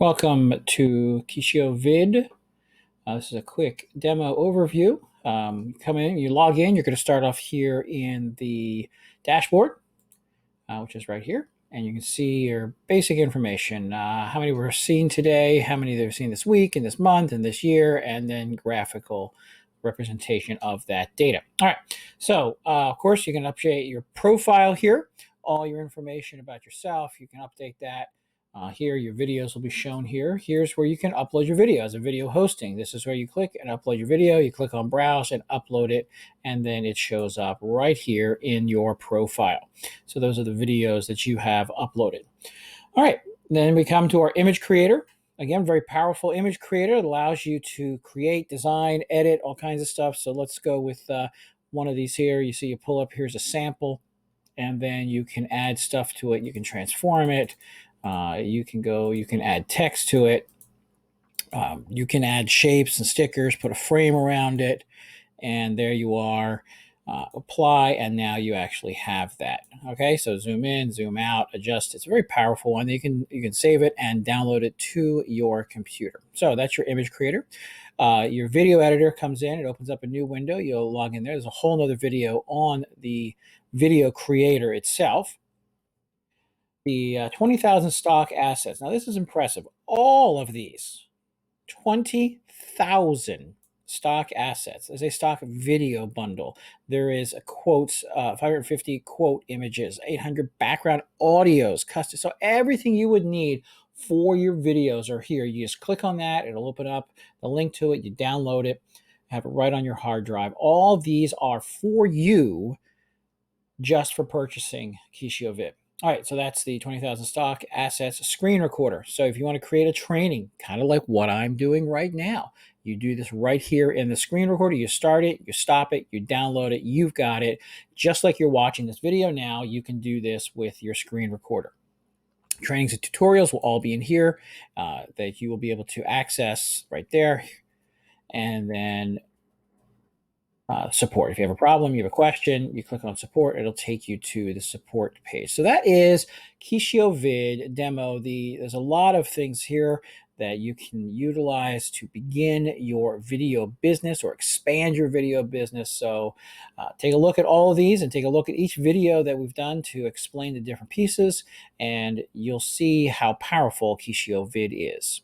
Welcome to QishioVid. This is a quick demo overview. You come in, you log in, you're going to start off here in the dashboard, which is right here. And you can see your basic information, how many we're seeing today, how many they've seen this week and this month and this year, and then graphical representation of that data. All right, so of course you can update your profile here, all your information about yourself. You can update that. Here, your videos will be shown here. Here's where you can upload your video as a video hosting. This is where you click and upload your video. You click on browse and upload it, and then it shows up right here in your profile. So those are the videos that you have uploaded. All right, then we come to our image creator. Again, very powerful image creator. It allows you to create, design, edit, all kinds of stuff. So let's go with one of these here. You see you pull up, here's a sample, and then you can add stuff to it. You can transform it. You can add text to it. You can add shapes and stickers, put a frame around it, and there you are. Apply, and now you actually have that. Okay, so zoom in, zoom out, adjust. It's a very powerful one. You can save it and download it to your computer. So that's your image creator. Your video editor comes in. It opens up a new window. You'll log in there. There's a whole nother video on the video creator itself. The 20,000 stock assets. Now, this is impressive. All of these 20,000 stock assets as a stock video bundle. There is a quotes, 550 quote images, 800 background audios, custom. So everything you would need for your videos are here. You just click on that. It'll open up the link to it. You download it, have it right on your hard drive. All these are for you just for purchasing QishioVid. All right, so that's the 20,000 stock assets screen recorder. So if you want to create a training, kind of like what I'm doing right now, you do this right here in the screen recorder. You start it, you stop it, you download it, you've got it. Just like you're watching this video now, you can do this with your screen recorder. Trainings and tutorials will all be in here that you will be able to access right there. And then support. If you have a problem, you have a question, you click on support, it'll take you to the support page. So that is QishioVid demo. There's a lot of things here that you can utilize to begin your video business or expand your video business. So take a look at all of these and take a look at each video that we've done to explain the different pieces, and you'll see how powerful QishioVid is.